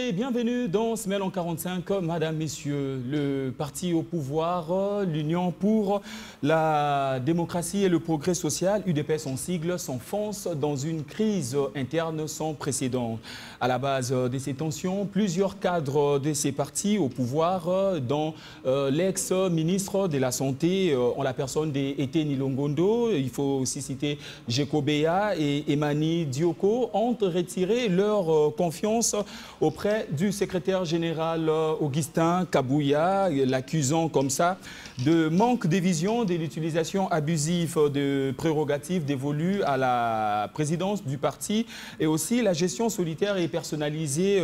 et bienvenue dans Semaine en 45. Madame, Messieurs, le parti au pouvoir, l'Union pour la démocratie et le progrès social, UDPS en sigle, s'enfonce dans une crise interne sans précédent. À la base de ces tensions, plusieurs cadres de ces partis au pouvoir, dont l'ex-ministre de la Santé, en la personne d'Eteni Longondo, il faut aussi citer Jekobea et Emani Dioko, ont retiré leur confiance auprès du secrétaire général Augustin Kabouya, l'accusant comme ça de manque de vision de l'utilisation abusive de prérogatives dévolues à la présidence du parti et aussi la gestion solitaire et personnalisée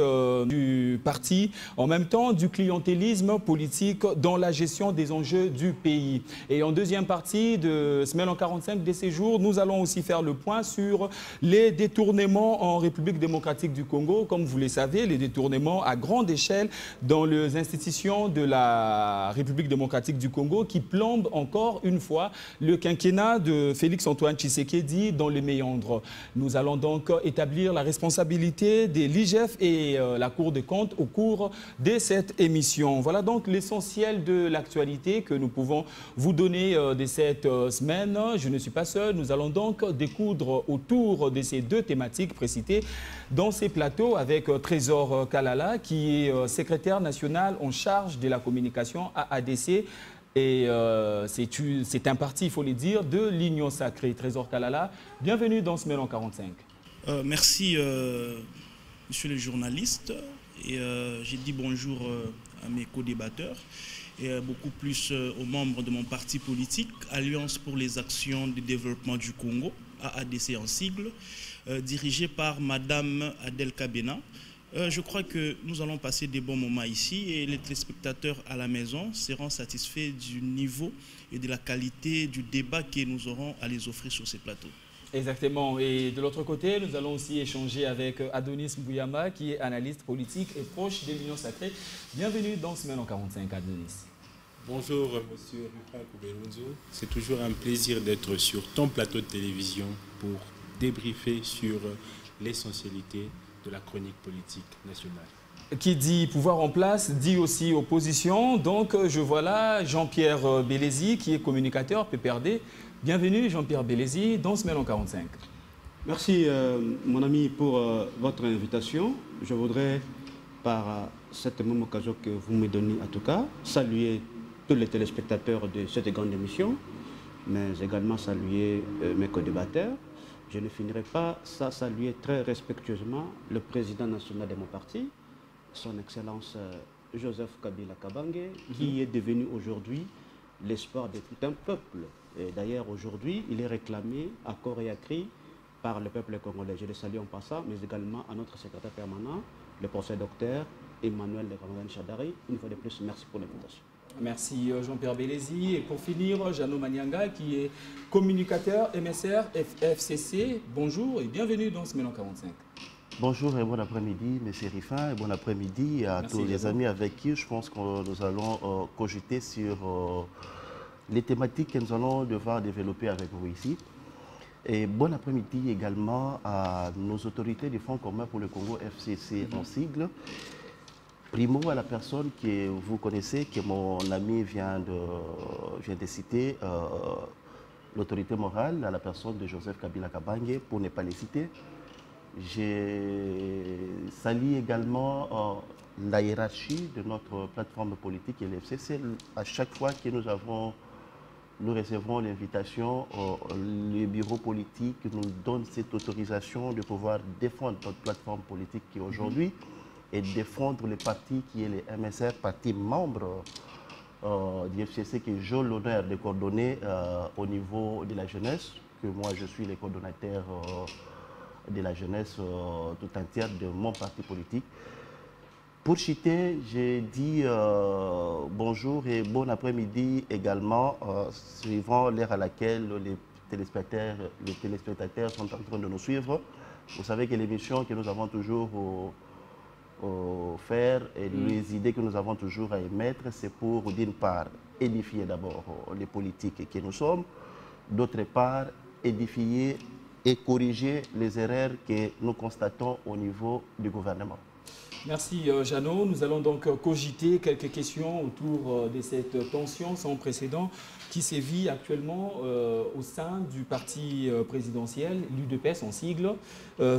du parti, en même temps du clientélisme politique dans la gestion des enjeux du pays. Et en deuxième partie de Semaine en 45 de ces jours, nous allons aussi faire le point sur les détournements en République démocratique du Congo. Comme vous le savez, les détournements à grande échelle dans les institutions de la République démocratique du Congo qui plombent encore une fois le quinquennat de Félix-Antoine Tshisekedi dans les méandres. Nous allons donc établir la responsabilité de l'IGF et la Cour des comptes au cours de cette émission. Voilà donc l'essentiel de l'actualité que nous pouvons vous donner de cette semaine. Je ne suis pas seul. Nous allons donc découdre autour de ces deux thématiques précitées dans ces plateaux avec Trésor Kalala, qui est secrétaire national en charge de la communication à ADC. Et c'est un parti, il faut le dire, de l'Union sacrée. Trésor Kalala, bienvenue dans Semaine en 45. Merci, monsieur le journaliste. Et j'ai dit bonjour à mes co-débatteurs et beaucoup plus aux membres de mon parti politique, Alliance pour les actions de développement du Congo, AADC en sigle, dirigé par Madame Adel Kabena. Je crois que nous allons passer des bons moments ici et les téléspectateurs à la maison seront satisfaits du niveau et de la qualité du débat que nous aurons à les offrir sur ces plateaux. Exactement. Et de l'autre côté, nous allons aussi échanger avec Adonis Mbouyama, qui est analyste politique et proche de l'Union sacrée. Bienvenue dans Semaine en 45, Adonis. Bonjour, monsieur Rufin Koubenouzo. C'est toujours un plaisir d'être sur ton plateau de télévision pour débriefer sur l'essentialité de la chronique politique nationale. Qui dit pouvoir en place, dit aussi opposition. Donc, je vois là Jean-Pierre Bélézy, qui est communicateur PPRD. Bienvenue, Jean-Pierre Bélézy, dans Semaine en 45. Merci, mon ami, pour votre invitation. Je voudrais, par cette même occasion que vous me donnez, en tout cas, saluer tous les téléspectateurs de cette grande émission, mais également saluer mes co-débatteurs. Je ne finirai pas sans saluer très respectueusement le président national de mon parti, son Excellence Joseph Kabila Kabange, qui est devenu aujourd'hui l'espoir de tout un peuple. Et d'ailleurs, aujourd'hui, il est réclamé à corps et à cri par le peuple congolais. Je le salue en passant, mais également à notre secrétaire permanent, le professeur docteur Emmanuel Legrand Chadari. Une fois de plus, merci pour l'invitation. Merci Jean-Pierre Bélézy. Et pour finir, Jeannot Manianga, qui est communicateur MSR FCC. Bonjour et bienvenue dans Semaine en 45. Bonjour et bon après-midi, M. Rifin, et bon après-midi à tous les amis avec qui je pense que nous allons cogiter sur les thématiques que nous allons devoir développer avec vous ici. Et bon après-midi également à nos autorités du Fonds commun pour le Congo FCC en sigle. Primo à la personne que vous connaissez, que mon ami vient de citer, l'autorité morale, à la personne de Joseph Kabila Kabange, pour ne pas les citer. Je salue également la hiérarchie de notre plateforme politique et l'FCC. À chaque fois que nous recevons l'invitation, le bureau politique nous donne cette autorisation de pouvoir défendre notre plateforme politique qui aujourd'hui et défendre le parti qui est le MSR, parti membre du FCC que j'ai l'honneur de coordonner au niveau de la jeunesse, que moi je suis le coordonnateur de la jeunesse tout entière de mon parti politique. Pour citer, j'ai dit bonjour et bon après-midi également, suivant l'heure à laquelle les téléspectateurs sont en train de nous suivre. Vous savez que l'émission que nous avons toujours faire et les idées que nous avons toujours à émettre, c'est pour, d'une part, édifier d'abord les politiques que nous sommes, d'autre part, édifier et corriger les erreurs que nous constatons au niveau du gouvernement. Merci Jeannot. Nous allons donc cogiter quelques questions autour de cette tension sans précédent qui sévit actuellement au sein du parti présidentiel, l'UDPS en sigle.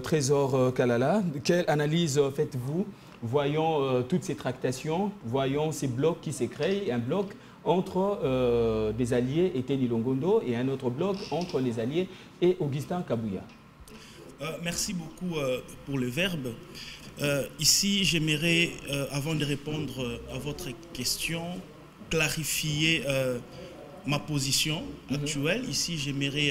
Trésor Kalala, quelle analyse faites-vous voyant toutes ces tractations, voyant ces blocs qui se créent, un bloc entre des alliés et Teddy Longondo et un autre bloc entre les alliés et Augustin Kabouya? Merci beaucoup pour le verbe. Ici, j'aimerais, avant de répondre à votre question, clarifier ma position actuelle. Ici, j'aimerais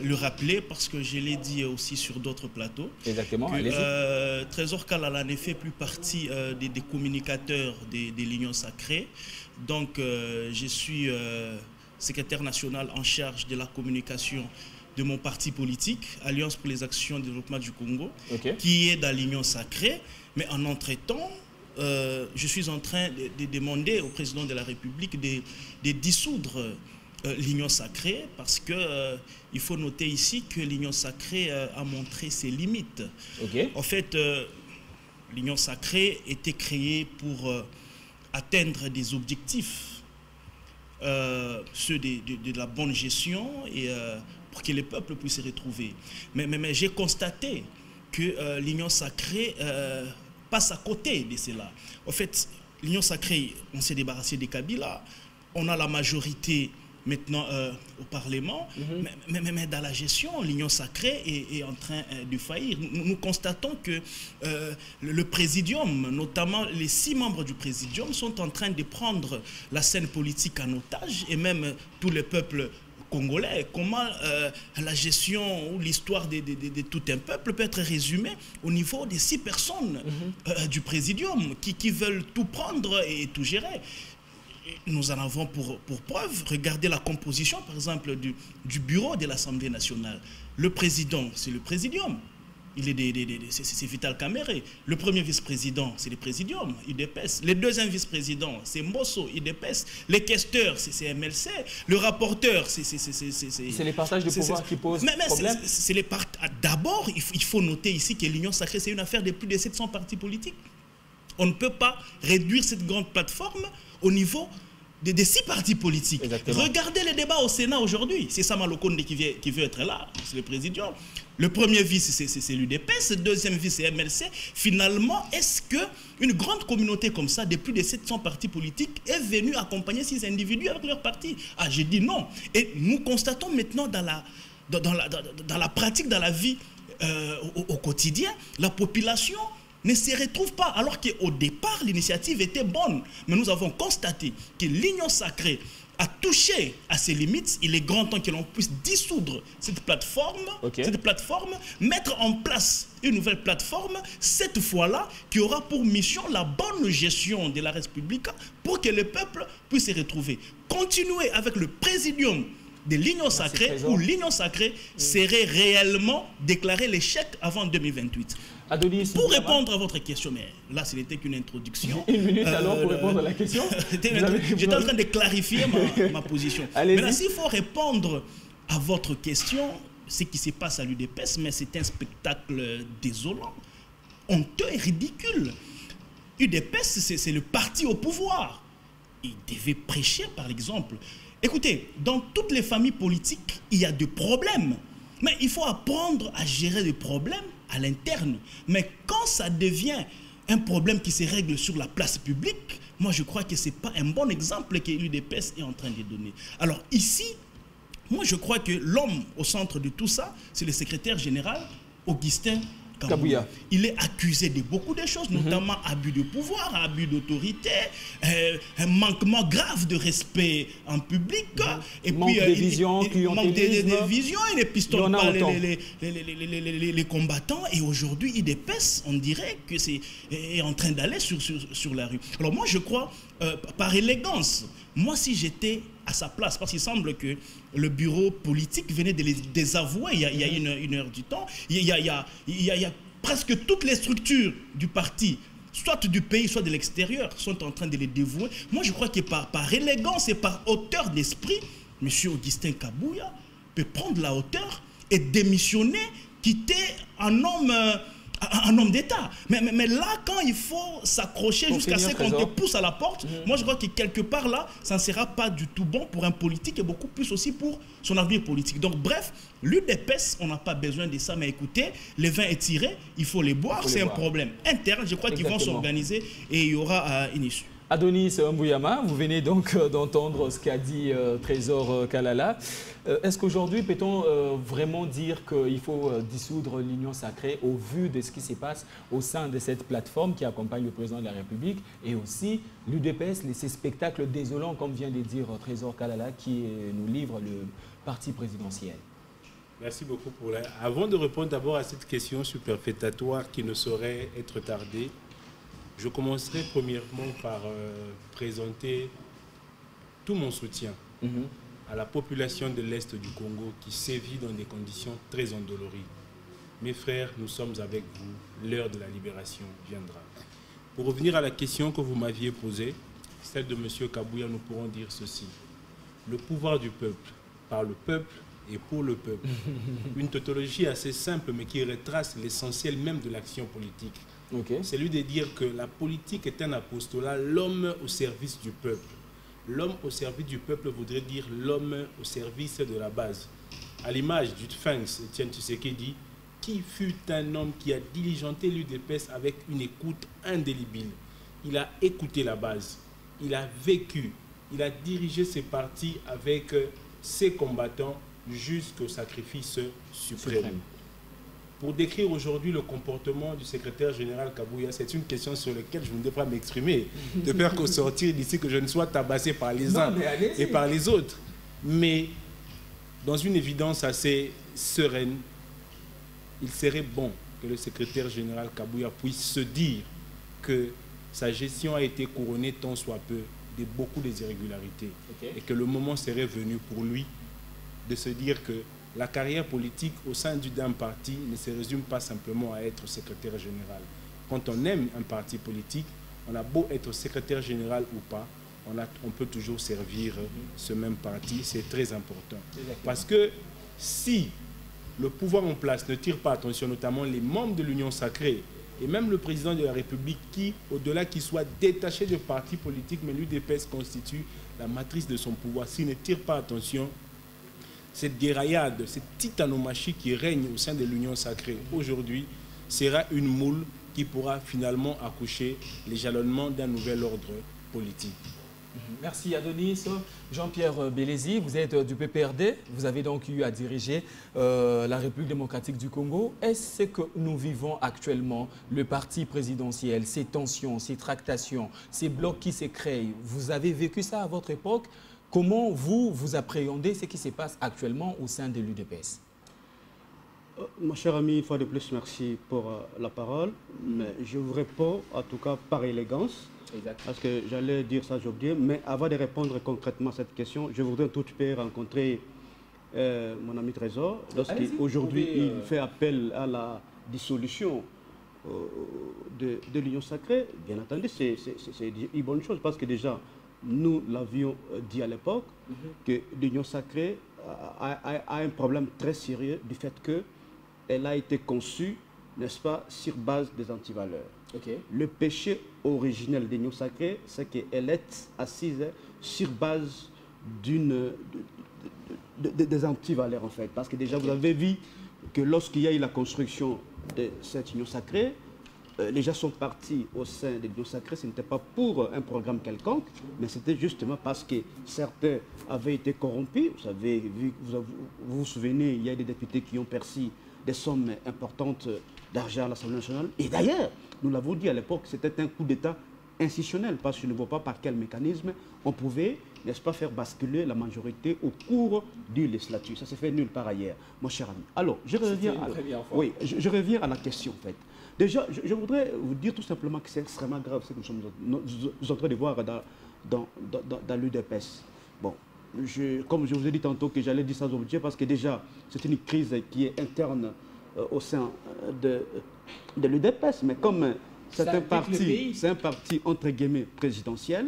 le rappeler parce que je l'ai dit aussi sur d'autres plateaux. Exactement, allez-y. Trésor Kalala ne fait plus partie des communicateurs de l'Union Sacrée. Donc, je suis secrétaire national en charge de la communication de mon parti politique, Alliance pour les actions de développement du Congo, qui est dans l'Union Sacrée. Mais en entretemps, je suis en train de demander au président de la République de dissoudre l'Union Sacrée parce qu'il faut noter ici que l'Union Sacrée a montré ses limites. En fait, l'Union Sacrée était créée pour atteindre des objectifs, ceux de la bonne gestion et pour que les peuples puissent se retrouver. Mais j'ai constaté que l'Union Sacrée passe à côté de cela. En fait, l'Union Sacrée, on s'est débarrassé des Kabila, on a la majorité maintenant au Parlement, mais dans la gestion, l'Union Sacrée est en train de faillir. Nous constatons que le Présidium, notamment les 6 membres du Présidium, sont en train de prendre la scène politique en otage et même tout le peuple congolais. Comment la gestion ou l'histoire de tout un peuple peut être résumée au niveau des 6 personnes du Présidium qui veulent tout prendre et tout gérer. Nous en avons pour preuve. Regardez la composition, par exemple, du bureau de l'Assemblée nationale. Le président, c'est le Présidium. C'est Vital Kamere. Le premier vice-président, c'est le Présidium, UDPS. Le deuxième vice-président, c'est Mbosso, UDPS. Les questeurs, c'est MLC. Le rapporteur, c'est les partages de pouvoir qui posent problème. D'abord, il faut noter ici que l'Union Sacrée, c'est une affaire de plus de 700 partis politiques. On ne peut pas réduire cette grande plateforme au niveau des 6 partis politiques. Exactement. Regardez les débats au Sénat aujourd'hui. C'est Sama Lokonde qui veut être là, c'est le Présidium. Le premier vice, c'est l'UDPS, le deuxième vice, c'est MLC. Finalement, est-ce qu'une grande communauté comme ça, de plus de 700 partis politiques, est venue accompagner ces individus avec leur parti? Ah, j'ai dit non. Et nous constatons maintenant dans la pratique, dans la vie au quotidien, la population ne se retrouve pas, alors qu'au départ, l'initiative était bonne. Mais nous avons constaté que l'Union Sacrée a touché à ses limites. Il est grand temps que l'on puisse dissoudre cette plateforme, mettre en place une nouvelle plateforme, cette fois-là, qui aura pour mission la bonne gestion de la République pour que le peuple puisse se retrouver. Continuer avec le Présidium de l'Union Sacrée, où l'Union Sacrée serait réellement déclarée l'échec avant 2028. Adonis, pour répondre à votre question, mais là, ce n'était qu'une introduction. Une minute alors pour répondre à la question. J'étais en train de clarifier ma position. Mais là, s'il faut répondre à votre question, ce qui se passe à l'UDPS, mais c'est un spectacle désolant, honteux et ridicule. UDPS, c'est le parti au pouvoir. Il devait prêcher par l'exemple. Écoutez, dans toutes les familles politiques, il y a des problèmes. Mais il faut apprendre à gérer les problèmes à l'interne. Mais quand ça devient un problème qui se règle sur la place publique, moi je crois que ce n'est pas un bon exemple que l'UDPS est en train de donner. Alors ici, moi je crois que l'homme au centre de tout ça, c'est le secrétaire général Augustin Kabouya. Il est accusé de beaucoup de choses, notamment abus de pouvoir, abus d'autorité, un manquement grave de respect en public, et manque puis de vision, manque de vision, il ne pistonne pas les combattants. Et aujourd'hui, IDPS, on dirait que c'est en train d'aller sur la rue. Alors moi, je crois, par élégance, moi si j'étais à sa place, parce qu'il semble que le bureau politique venait de les désavouer il y a une heure du temps. Il y a presque toutes les structures du parti, soit du pays, soit de l'extérieur, sont en train de les dévouer. Moi, je crois que par élégance et par hauteur d'esprit, M. Augustin Kabouya peut prendre la hauteur et démissionner, quitter un homme un homme d'État. Mais là, quand il faut s'accrocher jusqu'à ce qu'on te pousse à la porte, moi je crois que quelque part là, ça ne sera pas du tout bon pour un politique et beaucoup plus aussi pour son avenir politique. Donc bref, l'UDPS, on n'a pas besoin de ça, mais écoutez, le vin est tiré, il faut les boire, c'est un problème interne. Je crois qu'ils vont s'organiser et il y aura une issue. Adonis Mbouyama, vous venez donc d'entendre ce qu'a dit Trésor Kalala. Est-ce qu'aujourd'hui, peut-on vraiment dire qu'il faut dissoudre l'Union sacrée au vu de ce qui se passe au sein de cette plateforme qui accompagne le président de la République et aussi l'UDPS, ces spectacles désolants, comme vient de dire Trésor Kalala, qui nous livre le parti présidentiel? Merci beaucoup pour la... Avant de répondre d'abord à cette question superfétatoire qui ne saurait être tardée, je commencerai premièrement par présenter tout mon soutien à la population de l'Est du Congo qui sévit dans des conditions très endolories. Mes frères, nous sommes avec vous, l'heure de la libération viendra. Pour revenir à la question que vous m'aviez posée, celle de M. Kabouya, nous pourrons dire ceci. Le pouvoir du peuple, par le peuple et pour le peuple. Une tautologie assez simple mais qui retrace l'essentiel même de l'action politique. C'est lui de dire que la politique est un apostolat, l'homme au service du peuple. L'homme au service du peuple voudrait dire l'homme au service de la base. À l'image du Sphinx, Etienne Tshisekedi, qui fut un homme qui a diligenté l'UDPS avec une écoute indélébile. Il a écouté la base, il a vécu, il a dirigé ses partis avec ses combattants jusqu'au sacrifice suprême. Pour décrire aujourd'hui le comportement du secrétaire général Kabouya, c'est une question sur laquelle je ne devrais pas m'exprimer, de peur qu'au sortir d'ici que je ne sois tabassé par les uns et par les autres. Mais dans une évidence assez sereine, il serait bon que le secrétaire général Kabouya puisse se dire que sa gestion a été couronnée tant soit peu de beaucoup des irrégularités et que le moment serait venu pour lui de se dire que la carrière politique au sein d'un parti ne se résume pas simplement à être secrétaire général. Quand on aime un parti politique, on a beau être secrétaire général ou pas, on peut toujours servir ce même parti, c'est très important. Parce que si le pouvoir en place ne tire pas attention, notamment les membres de l'Union sacrée, et même le président de la République qui, au-delà qu'il soit détaché de parti politique, mais l'UDPS constitue la matrice de son pouvoir, s'il ne tire pas attention, cette guéraillade, cette titanomachie qui règne au sein de l'Union sacrée aujourd'hui sera une moule qui pourra finalement accoucher les jalonnements d'un nouvel ordre politique. Merci Adonis. Jean-Pierre Bélézy, vous êtes du PPRD, vous avez donc eu à diriger la République démocratique du Congo. Est-ce que nous vivons actuellement, le parti présidentiel, ces tensions, ces tractations, ces blocs qui se créent, vous avez vécu ça à votre époque? Comment vous appréhendez ce qui se passe actuellement au sein de l'UDPS? Mon cher ami, une fois de plus, merci pour la parole. Mais je vous réponds, en tout cas par élégance, parce que j'allais dire ça, j'ai oublié. Mais avant de répondre concrètement à cette question, je voudrais tout de suite rencontrer mon ami Trésor. Lorsqu'aujourd'hui, il fait appel à la dissolution de l'Union sacrée, bien entendu, c'est une bonne chose, parce que déjà, nous l'avions dit à l'époque, que l'Union sacrée a un problème très sérieux du fait qu'elle a été conçue, n'est-ce pas, sur base des antivaleurs. Le péché originel de l'Union sacrée, c'est qu'elle est assise sur base des antivaleurs, en fait. Parce que déjà, vous avez vu que lorsqu'il y a eu la construction de cette Union sacrée, les gens sont partis au sein de l'Union sacrée, ce n'était pas pour un programme quelconque, mais c'était justement parce que certains avaient été corrompus. Vous savez, vous vous souvenez, il y a des députés qui ont perçu des sommes importantes d'argent à l'Assemblée nationale. Et d'ailleurs, nous l'avons dit à l'époque, c'était un coup d'État institutionnel, parce que je ne vois pas par quel mécanisme on pouvait, n'est-ce pas, faire basculer la majorité au cours du législature. Ça s'est fait nulle part ailleurs, mon cher ami. Alors, je reviens à la question, en fait. Déjà, je voudrais vous dire tout simplement que c'est extrêmement grave ce que nous sommes en train de voir dans l'UDPS. Bon, comme je vous ai dit tantôt que j'allais dire ça aujourd'hui, parce que déjà, c'est une crise qui est interne au sein de l'UDPS, mais comme c'est un parti entre guillemets présidentiel,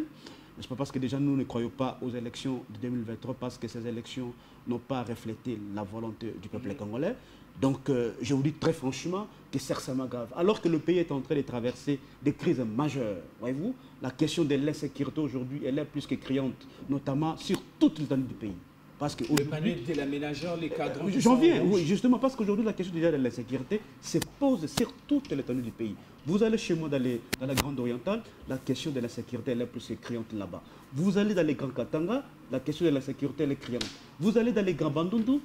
n'est-ce pas, parce que déjà nous ne croyons pas aux élections de 2023 parce que ces élections n'ont pas reflété la volonté du peuple congolais. Donc, je vous dis très franchement que c'est extrêmement grave. Alors que le pays est en train de traverser des crises majeures, voyez-vous, la question de l'insécurité aujourd'hui, elle est plus que criante, notamment sur toute l'étendue du pays. Parce que le panel de l'aménageur, les cadres... J'en viens, oui, justement, parce qu'aujourd'hui, la question déjà de l'insécurité se pose sur toute l'étendue du pays. Vous allez chez moi dans la Grande Orientale, la question de l'insécurité, elle est plus que criante là-bas. Vous allez dans les Grands Katanga, la question de l'insécurité, elle est criante. Vous allez dans les Grands Bandundu,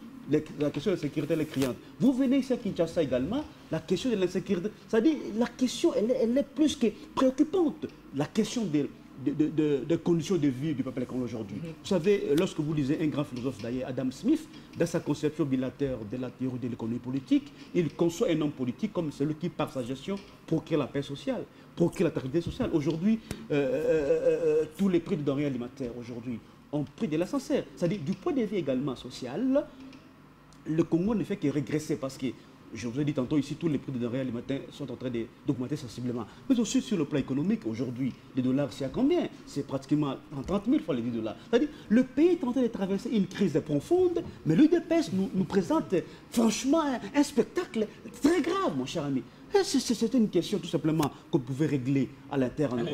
la question de l'insécurité, elle est criante. Vous venez ici à Kinshasa également, la question de l'insécurité, c'est-à-dire la question, elle est plus que préoccupante. La question de conditions de vie du peuple congolais aujourd'hui. Vous savez, lorsque vous lisez un grand philosophe d'ailleurs, Adam Smith, dans sa conception bilatérale de la théorie de l'économie politique, il conçoit un homme politique comme celui qui, par sa gestion, procure la paix sociale, procure la tranquillité sociale. Aujourd'hui, tous les prix de denrées alimentaires aujourd'hui ont pris de l'ascenseur. C'est-à-dire, du point de vue également social, le Congo ne fait que régresser parce que je vous ai dit tantôt ici, tous les prix de denrées alimentaires sont en train d'augmenter sensiblement. Mais aussi sur le plan économique, aujourd'hui, les dollars, c'est à combien? C'est pratiquement 30 000 fois les 10 $. C'est-à-dire, le pays est en train de traverser une crise profonde, mais l'UDPS nous présente franchement un spectacle très grave, mon cher ami. C'est une question tout simplement qu'on pouvait régler à l'interne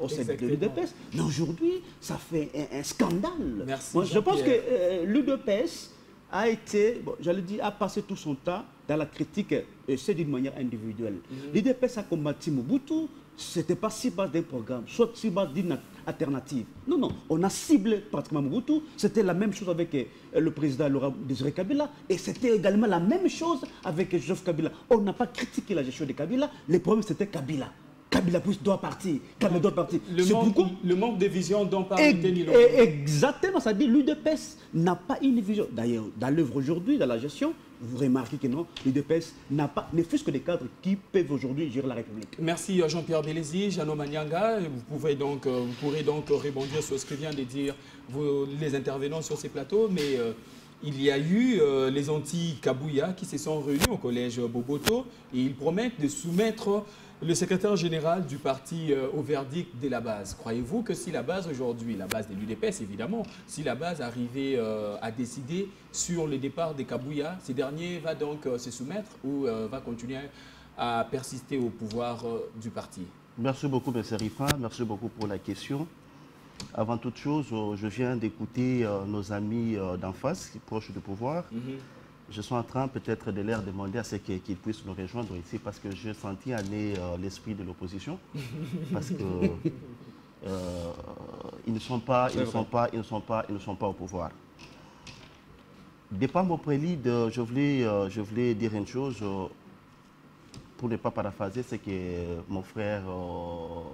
au sein de l'UDPS. Mais aujourd'hui, ça fait un scandale. Merci, moi, je pense que l'UDPS a été, bon, j'allais dire, a passé tout son temps dans la critique, et c'est d'une manière individuelle. L'UDPS a combattu Mobutu, ce n'était pas si bas d'un programme, soit si bas d'une alternative. Non, non, on a ciblé pratiquement Mobutu, c'était la même chose avec le président Laurent Désiré Kabila, et c'était également la même chose avec Joseph Kabila. On n'a pas critiqué la gestion de Kabila, le problème c'était Kabila. Kabila doit partir. Kabila doit partir. Le manque de vision dont parle Denis. Exactement, ça dit l'UDPS n'a pas une vision. D'ailleurs, dans l'œuvre aujourd'hui, dans la gestion, vous remarquez que non, l'UDPS n'a pas, ne fût-ce que des cadres qui peuvent aujourd'hui gérer la République. Merci Jean-Pierre Bélézy, Jeannot Manianga. Vous pourrez donc rebondir sur ce que vient de dire les intervenants sur ces plateaux, mais il y a eu les anti-Kabouya qui se sont réunis au collège Boboto et ils promettent de soumettre le secrétaire général du parti au verdict de la base. Croyez-vous que si la base aujourd'hui, la base de l'UDPS évidemment, si la base arrivait à décider sur le départ des Kabouya, ces derniers va donc se soumettre ou va continuer à persister au pouvoir du parti? Merci beaucoup, M. Rifin. Merci beaucoup pour la question. Avant toute chose, je viens d'écouter nos amis d'en face, proches du pouvoir. Je suis en train peut-être de leur demander à ce qu'ils puissent nous rejoindre ici parce que j'ai senti aller l'esprit de l'opposition. Parce que ils ne sont pas au pouvoir. Dépend mon prélide, je voulais dire une chose pour ne pas paraphraser ce que mon frère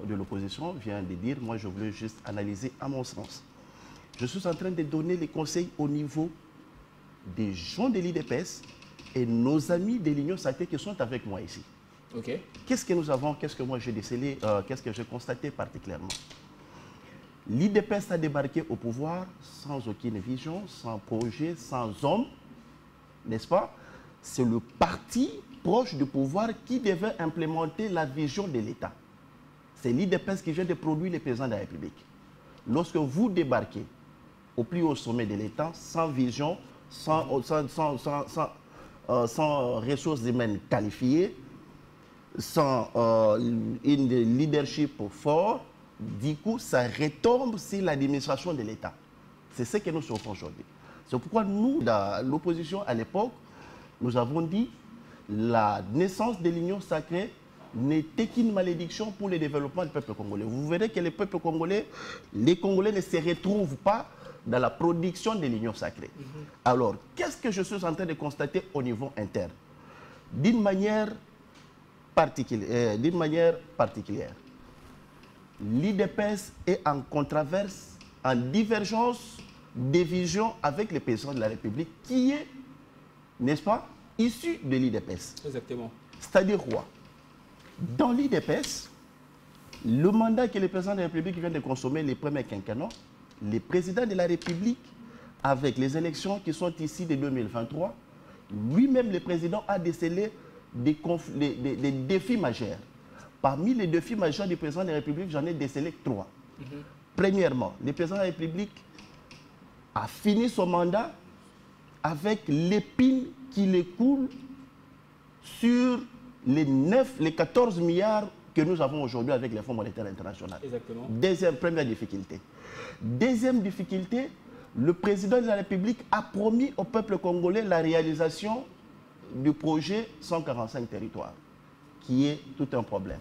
de l'opposition vient de dire. Moi, je voulais juste analyser à mon sens. Je suis en train de donner les conseils au niveau des gens de l'IDPS et nos amis de l'Union sacrée qui sont avec moi ici. Okay. Qu'est-ce que nous avons, qu'est-ce que moi j'ai décelé, qu'est-ce que j'ai constaté particulièrement? L'IDPS a débarqué au pouvoir sans aucune vision, sans projet, sans homme, n'est-ce pas? C'est le parti proche du pouvoir qui devait implémenter la vision de l'État. C'est l'IDPS qui vient de produire le président de la République. Lorsque vous débarquez au plus haut sommet de l'État, sans vision, sans ressources humaines qualifiées, sans une leadership fort, du coup, ça retombe sur l'administration de l'État. C'est ce que nous souffrons aujourd'hui. C'est pourquoi nous, dans l'opposition à l'époque, nous avons dit la naissance de l'Union sacrée n'était qu'une malédiction pour le développement du peuple congolais. Vous verrez que le peuple congolais, les Congolais ne se retrouvent pas dans la production de l'Union sacrée. Alors, qu'est-ce que je suis en train de constater au niveau interne? D'une manière particulière, l'IDPS est en controverse, en divergence de vision avec le président de la République qui est, n'est-ce pas, issu de l'IDPS. Exactement. C'est-à-dire quoi? Dans l'IDPS, le mandat que le président de la République vient de consommer les premiers quinquennats, le président de la République, avec les élections qui sont ici de 2023, lui-même, le président, a décelé des défis majeurs. Parmi les défis majeurs du président de la République, j'en ai décelé 3. Premièrement, le président de la République a fini son mandat avec l'épine qui le coule sur les 14 milliards que nous avons aujourd'hui avec les Fonds monétaires internationaux. Exactement. Première difficulté. Deuxième difficulté, le président de la République a promis au peuple congolais la réalisation du projet 145 territoires, qui est tout un problème.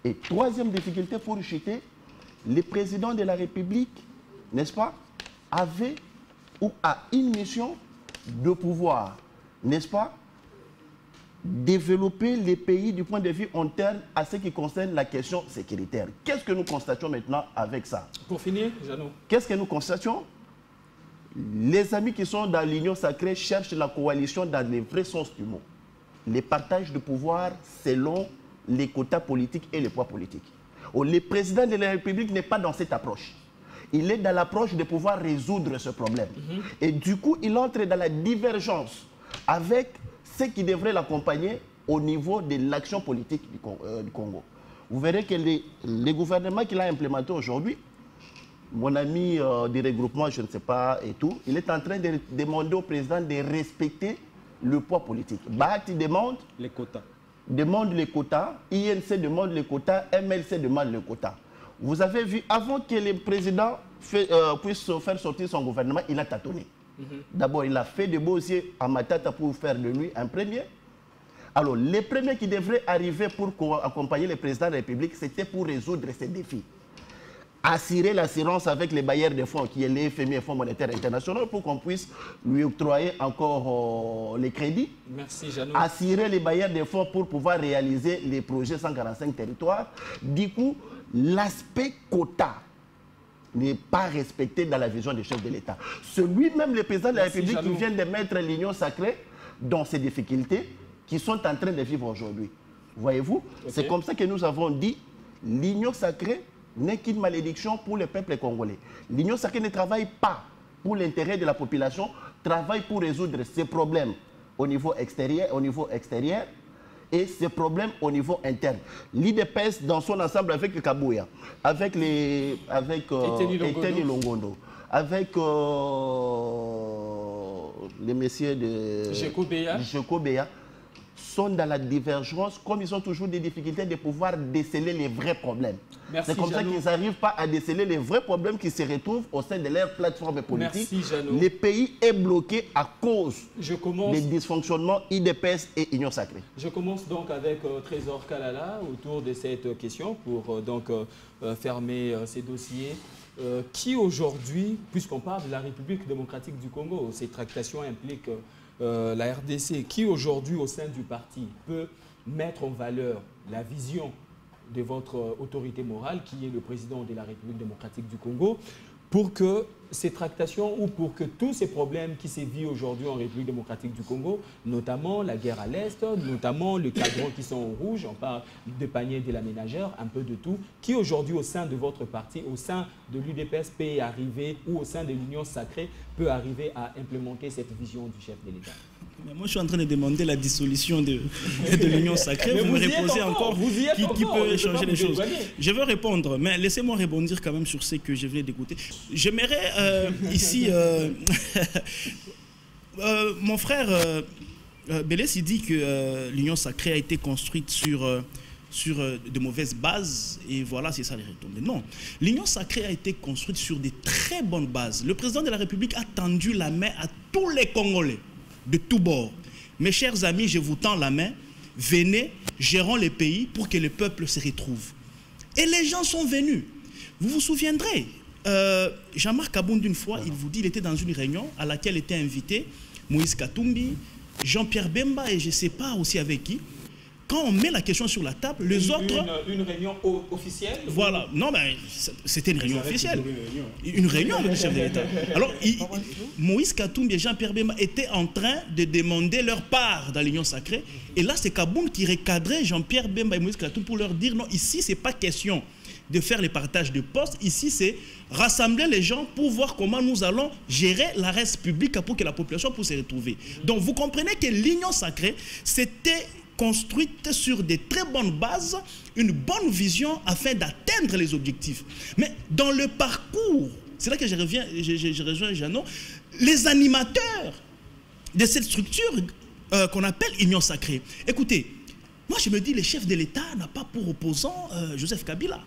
Et troisième difficulté pour chuter, le président de la République, n'est-ce pas, avait ou a une mission de pouvoir, n'est-ce pas, développer les pays du point de vue interne à ce qui concerne la question sécuritaire. Qu'est-ce que nous constatons maintenant avec ça? Pour finir, Jeannot. Qu'est-ce que nous constatons? Les amis qui sont dans l'Union sacrée cherchent la coalition dans les vrais sens du mot. Les partages de pouvoir selon les quotas politiques et les poids politiques. Le président de la République n'est pas dans cette approche. Il est dans l'approche de pouvoir résoudre ce problème. Et du coup, il entre dans la divergence avec ceux qui devraient l'accompagner au niveau de l'action politique du Congo. Vous verrez que les gouvernements qu'il a implémentés aujourd'hui, mon ami du regroupement, je ne sais pas, et tout, il est en train de demander au président de respecter le poids politique. Bahati demande les quotas. Demande les quotas, INC demande les quotas, MLC demande les quotas. Vous avez vu, avant que le président puisse faire sortir son gouvernement, il a tâtonné. D'abord, il a fait des dossiers à Matata pour faire de lui un premier. Alors, les premiers qui devraient arriver pour accompagner le président de la République, c'était pour résoudre ces défis. Assurer l'assurance avec les bailleurs de fonds, qui est les FMI et Fonds monétaire international, pour qu'on puisse lui octroyer encore les crédits. Merci, Jeannot. Assurer les bailleurs de fonds pour pouvoir réaliser les projets 145 territoires. Du coup, l'aspect quota n'est pas respecté dans la vision des chefs de l'État. Celui-même, le président de la République, qui vient de mettre l'Union sacrée dans ces difficultés qui sont en train de vivre aujourd'hui. Voyez-vous, c'est comme ça que nous avons dit, l'Union sacrée n'est qu'une malédiction pour le peuple congolais. L'Union sacrée ne travaille pas pour l'intérêt de la population, travaille pour résoudre ces problèmes au niveau extérieur, et ces problèmes au niveau interne. L'IDPS dans son ensemble avec le Kabouya, avec Eteni Longondo, avec les messieurs de Jeko Beya, sont dans la divergence, comme ils ont toujours des difficultés de pouvoir déceler les vrais problèmes. C'est comme ça qu'ils n'arrivent pas à déceler les vrais problèmes qui se retrouvent au sein de leur plateforme politique. Le pays est bloqué à cause des dysfonctionnements IDPS et Union sacrée. Je commence donc avec Trésor Kalala autour de cette question pour fermer ces dossiers. Qui aujourd'hui, puisqu'on parle de la République démocratique du Congo, ces tractations impliquent la RDC, qui aujourd'hui au sein du parti peut mettre en valeur la vision de votre autorité morale, qui est le président de la République démocratique du Congo, pour que ces tractations ou pour que tous ces problèmes qui sévissent aujourd'hui en République démocratique du Congo, notamment la guerre à l'Est, notamment le cadran qui sont au rouge, on parle de panier de la ménagère, un peu de tout, qui aujourd'hui au sein de votre parti, au sein de l'UDPS peut arriver, ou au sein de l'Union sacrée, peut arriver à implémenter cette vision du chef de l'État. Mais moi, je suis en train de demander la dissolution de l'Union sacrée. Vous me reposez encore qui peut changer les choses. Je veux répondre, mais laissez-moi rebondir quand même sur ce que je venais d'écouter. J'aimerais ici... mon frère Bélès, il dit que l'Union sacrée a été construite sur de mauvaises bases, et voilà, c'est ça les retombées. Non, l'Union sacrée a été construite sur de très bonnes bases. Le président de la République a tendu la main à tous les Congolais, de tous bords. Mes chers amis, je vous tends la main, venez, gérons les pays pour que le peuple se retrouve. Et les gens sont venus. Vous vous souviendrez, Jean-Marc Abound, une fois, il vous dit, il était dans une réunion à laquelle étaient invités Moïse Katumbi, Jean-Pierre Bemba et je ne sais pas aussi avec qui. Quand on met la question sur la table, les autres... Une réunion officielle? Voilà. Non, mais c'était une réunion officielle. Une réunion avec le chef de l'État. Alors, Moïse Katumbi et Jean-Pierre Bemba étaient en train de demander leur part dans l'Union sacrée. Et là, c'est Kaboum qui recadrait Jean-Pierre Bemba et Moïse Katumbi pour leur dire, non, ici, ce n'est pas question de faire les partages de postes. Ici, c'est rassembler les gens pour voir comment nous allons gérer la reste publique pour que la population puisse se retrouver. Donc, vous comprenez que l'Union sacrée, c'était construite sur de très bonnes bases, une bonne vision afin d'atteindre les objectifs. Mais dans le parcours, c'est là que je rejoins Jeannot, les animateurs de cette structure qu'on appelle Union Sacrée. Écoutez, moi je me dis, le chef de l'État n'a pas pour opposant Joseph Kabila.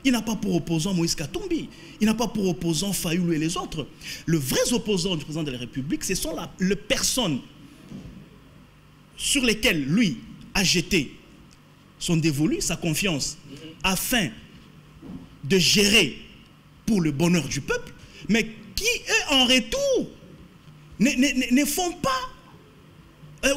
Il n'a pas pour opposant Moïse Katumbi. Il n'a pas pour opposant Fayoulou et les autres. Le vrai opposant du président de la République, ce sont les personnes sur lesquelles lui a jeté son dévolu, sa confiance, afin de gérer pour le bonheur du peuple, mais qui, eux, en retour, ne font pas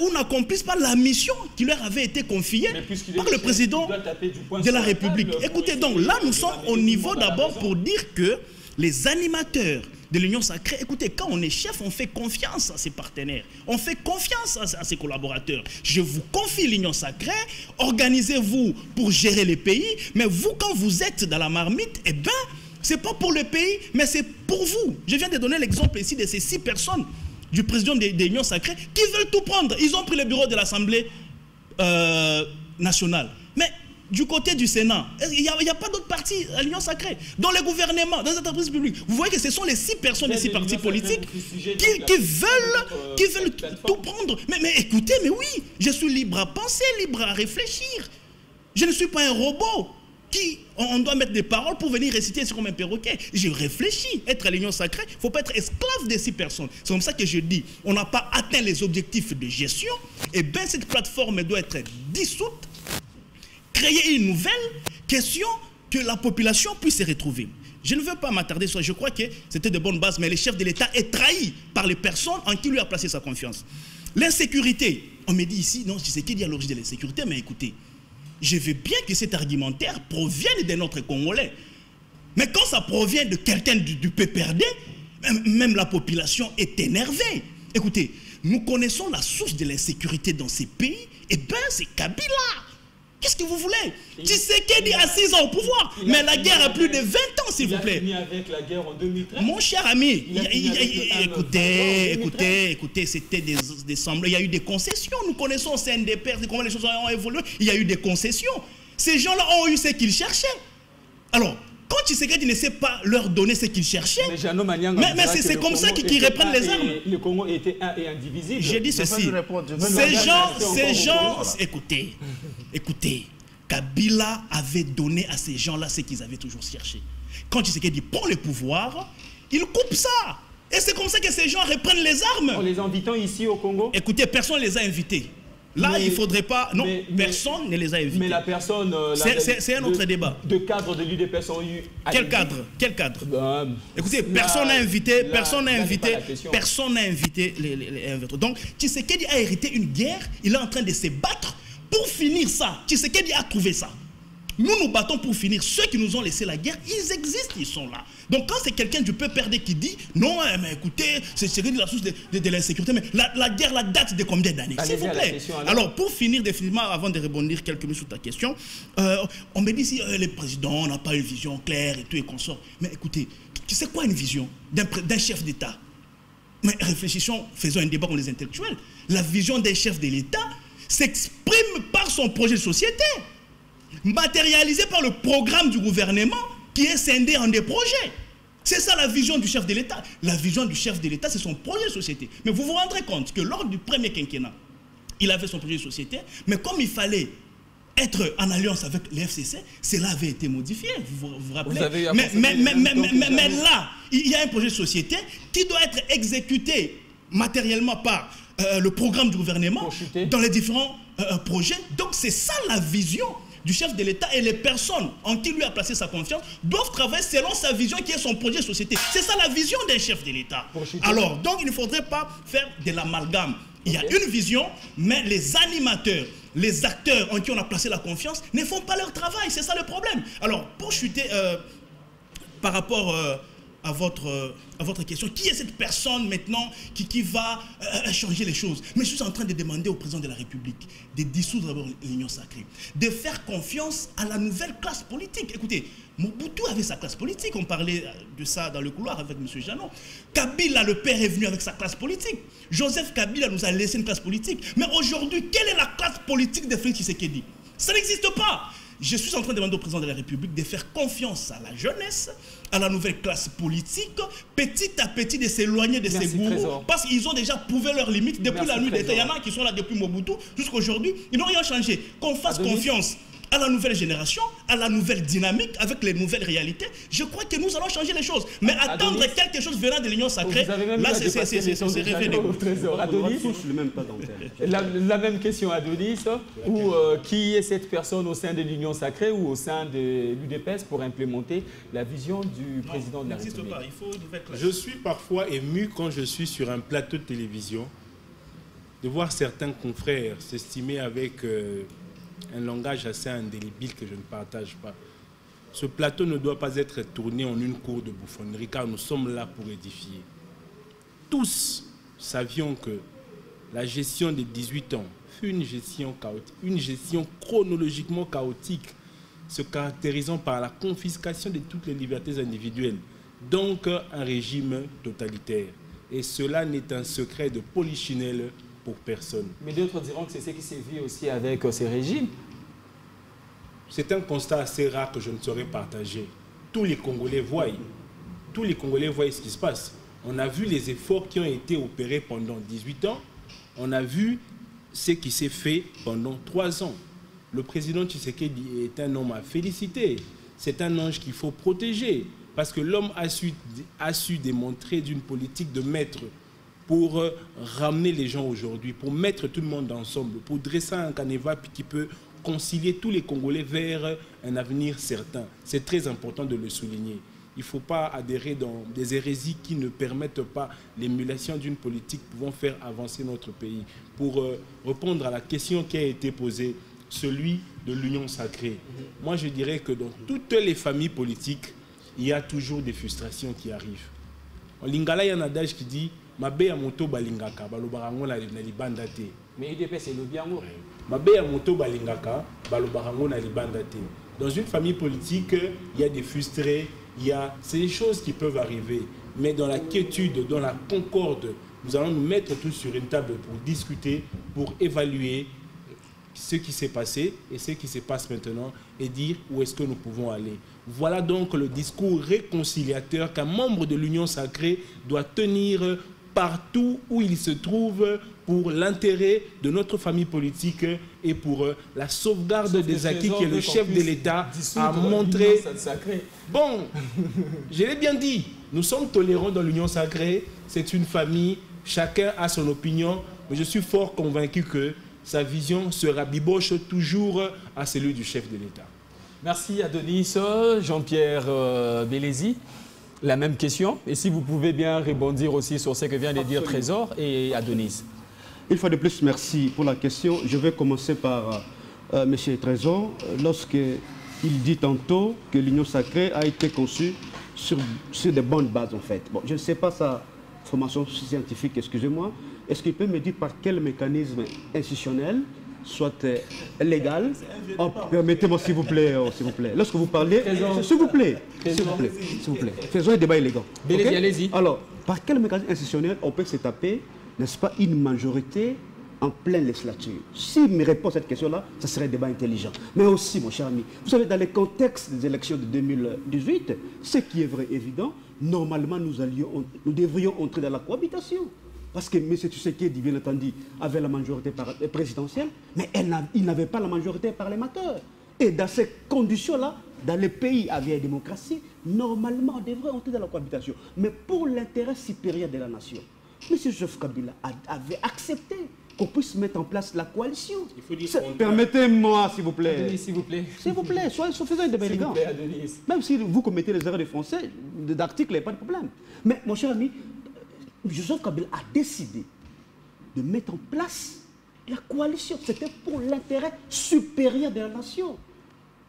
ou n'accomplissent pas la mission qui leur avait été confiée par le président de la République. Écoutez, donc là, nous sommes au niveau d'abord pour dire que les animateurs de l'Union Sacrée, écoutez, quand on est chef, on fait confiance à ses partenaires, on fait confiance à ses collaborateurs. Je vous confie l'Union Sacrée, organisez-vous pour gérer les pays, mais vous, quand vous êtes dans la marmite, eh bien, c'est pas pour le pays, mais c'est pour vous. Je viens de donner l'exemple ici de ces 6 personnes du président de l'Union Sacrée qui veulent tout prendre. Ils ont pris le bureau de l'Assemblée nationale. Mais du côté du Sénat, il n'y a pas d'autres partis à l'Union Sacrée. Dans les gouvernements, dans les entreprises publiques, vous voyez que ce sont les 6 personnes des 6 partis politiques qui veulent tout prendre. Mais écoutez, mais oui, je suis libre à penser, libre à réfléchir. Je ne suis pas un robot qui, on doit mettre des paroles pour venir réciter sur comme un perroquet. Je réfléchis. Être à l'Union Sacrée, il ne faut pas être esclave de 6 personnes. C'est comme ça que je dis, on n'a pas atteint les objectifs de gestion, et bien cette plateforme doit être dissoute, créer une nouvelle question que la population puisse se retrouver. Je ne veux pas m'attarder sur ça, je crois que c'était de bonnes bases, mais le chef de l'État est trahi par les personnes en qui lui a placé sa confiance. L'insécurité, on me dit ici, non, je sais qu'il y a l'origine de l'insécurité, mais écoutez, je veux bien que cet argumentaire provienne de notre Congolais. Mais quand ça provient de quelqu'un du PPRD, même la population est énervée. Écoutez, nous connaissons la source de l'insécurité dans ces pays, et bien c'est Kabila. Qu'est-ce que vous voulez? Tshisekedi a 6 ans au pouvoir, mais la guerre a plus de 20 ans, s'il vous plaît. Il a fini avec la guerre en 2013. Mon cher ami, écoutez, c'était des semblables. Il y a eu des concessions. Nous connaissons au CNDP, comment les choses ont évolué. Il y a eu des concessions. Ces gens-là ont eu ce qu'ils cherchaient. Alors, quand Tshisekedi ne sait pas leur donner ce qu'ils cherchaient, mais c'est comme ça qu'ils reprennent les armes. Le Congo était un et indivisible. J'ai dit ceci. Ces gens, écoutez, Kabila avait donné à ces gens-là ce qu'ils avaient toujours cherché. Quand Tshisekedi prend le pouvoir, il coupe ça. Et c'est comme ça que ces gens reprennent les armes. En les invitant ici au Congo? Écoutez, personne ne les a invités. Là, il ne faudrait pas... Non, personne ne les a invités. Mais la personne... C'est un autre débat. De cadres de l'UDPS ont eu... Quel cadre? Écoutez, personne n'a invité... Personne n'a invité les invités. Donc, Tshisekedi a hérité une guerre. Il est en train de se battre pour finir ça. Tshisekedi a trouvé ça. Nous nous battons pour finir. Ceux qui nous ont laissé la guerre, ils existent, ils sont là. Donc quand c'est quelqu'un du PPRD qui dit non, mais écoutez, c'est la source de l'insécurité, mais la guerre, la date de combien d'années, s'il vous plaît? Alors pour finir définitivement, avant de rebondir quelques minutes sur ta question, on me dit si le président n'a pas une vision claire et tout et consort. Mais écoutez, c'est quoi une vision d'un chef d'État? Mais réfléchissons, faisons un débat comme les intellectuels. La vision d'un chef de l'État s'exprime par son projet de société, matérialisé par le programme du gouvernement qui est scindé en des projets. C'est ça la vision du chef de l'État. La vision du chef de l'État, c'est son projet de société. Mais vous vous rendrez compte que lors du premier quinquennat, il avait son projet de société, mais comme il fallait être en alliance avec le FCC, cela avait été modifié, vous vous rappelez? Mais là, il y a un projet de société qui doit être exécuté matériellement par le programme du gouvernement dans les différents projets. Donc c'est ça la vision du chef de l'État, et les personnes en qui lui a placé sa confiance doivent travailler selon sa vision qui est son projet de société. C'est ça la vision d'un chef de l'État. Alors, donc il ne faudrait pas faire de l'amalgame. Il y a une vision, mais les animateurs, les acteurs en qui on a placé la confiance ne font pas leur travail. C'est ça le problème. Alors, pour chuter par rapport à votre question, qui est cette personne maintenant qui va changer les choses? Mais je suis en train de demander au président de la République de dissoudre d'abord l'Union Sacrée, de faire confiance à la nouvelle classe politique. Écoutez, Mobutu avait sa classe politique, on parlait de ça dans le couloir avec M. Jeannot. Kabila, le père, est venu avec sa classe politique. Joseph Kabila nous a laissé une classe politique. Mais aujourd'hui, quelle est la classe politique de Félix Tshisekedi? Ça n'existe pas. je suis en train de demander au président de la République de faire confiance à la jeunesse, à la nouvelle classe politique, petit à petit de s'éloigner de ces gourous, parce qu'ils ont déjà prouvé leurs limites depuis la nuit des temps. Il y en a qui sont là depuis Mobutu jusqu'à aujourd'hui, ils n'ont rien changé. Qu'on fasse confiance à la nouvelle génération, à la nouvelle dynamique, avec les nouvelles réalités, je crois que nous allons changer les choses. Mais attendre quelque chose venant de l'Union sacrée, là c'est rêver. La même question à Adonis, qui est cette personne au sein de l'Union sacrée ou au sein de l'UDPS pour implémenter la vision du président de la République? Pas. Il faut une nouvelle classe. Je suis parfois ému quand je suis sur un plateau de télévision de voir certains confrères s'estimer avec un langage assez indélébile que je ne partage pas. Ce plateau ne doit pas être tourné en une cour de bouffonnerie, car nous sommes là pour édifier. Tous savions que la gestion des 18 ans fut une gestion chaotique, une gestion chronologiquement chaotique, se caractérisant par la confiscation de toutes les libertés individuelles, donc un régime totalitaire. Et cela n'est un secret de polichinelle pour personne. Mais d'autres diront que c'est ce qui s'est vu aussi avec ces régimes. C'est un constat assez rare que je ne saurais partager. Tous les Congolais voient ce qui se passe. On a vu les efforts qui ont été opérés pendant 18 ans. On a vu ce qui s'est fait pendant 3 ans. Le président Tshisekedi est un homme à féliciter. C'est un ange qu'il faut protéger. Parce que l'homme a su démontrer d'une politique de maître pour ramener les gens aujourd'hui, pour mettre tout le monde ensemble, pour dresser un canevas qui peut concilier tous les Congolais vers un avenir certain. C'est très important de le souligner. Il ne faut pas adhérer dans des hérésies qui ne permettent pas l'émulation d'une politique pouvant faire avancer notre pays. Pour répondre à la question qui a été posée, celui de l'union sacrée. Moi, je dirais que dans toutes les familles politiques, il y a toujours des frustrations qui arrivent. En Lingala, il y a un adage qui dit Mabe ya moto balingaka, balobarango na libanda te. Mais UDP, c'est le bien mot. Mabe ya moto balingaka, balobarango na libanda te. Dans une famille politique, il y a des frustrés, c'est des choses qui peuvent arriver. Mais dans la quiétude, dans la concorde, nous allons nous mettre tous sur une table pour discuter, pour évaluer ce qui s'est passé et ce qui se passe maintenant et dire où est-ce que nous pouvons aller. Voilà donc le discours réconciliateur qu'un membre de l'Union sacrée doit tenir partout où il se trouve pour l'intérêt de notre famille politique et pour la sauvegarde des acquis que le chef de l'État a montré. Bon, je l'ai bien dit, nous sommes tolérants dans l'Union sacrée, c'est une famille, chacun a son opinion, mais je suis fort convaincu que sa vision se rabiboche toujours à celui du chef de l'État. Merci Adonis. Jean-Pierre Bélézy, la même question. Et si vous pouvez bien rebondir aussi sur ce que vient de dire Trésor et Adonis. Une fois de plus, merci pour la question. Je vais commencer par M. Trésor. Lorsqu'il dit tantôt que l'Union sacrée a été conçue sur de bonnes bases, en fait. Bon, je ne sais pas sa formation scientifique, excusez-moi. Est-ce qu'il peut me dire par quel mécanisme institutionnel, soit légal, permettez-moi s'il vous plaît, lorsque vous parlez, s'il vous plaît, faisons un débat élégant. Okay? Allez-y. Alors, par quel mécanisme institutionnel on peut se taper, n'est-ce pas, une majorité en pleine législature? S'il me répond à cette question-là, ça serait un débat intelligent. Mais aussi, mon cher ami, vous savez, dans le contexte des élections de 2018, ce qui est vrai évident, normalement, nous devrions entrer dans la cohabitation. Parce que M. Tshisekedi, bien entendu, avait la majorité présidentielle, mais il n'avait pas la majorité parlementaire. Et dans ces conditions-là, dans les pays à vieille démocratie, normalement, on devrait entrer dans la cohabitation. Mais pour l'intérêt supérieur de la nation, M. Joseph Kabila avait accepté qu'on puisse mettre en place la coalition. Permettez-moi, s'il vous plaît. Adonis, s'il vous plaît. S'il vous plaît, faisons un débat élégant. Même si vous commettez les erreurs de français, d'article, il n'y a pas de problème. Mais, mon cher ami, Joseph Kabila a décidé de mettre en place la coalition. C'était pour l'intérêt supérieur de la nation.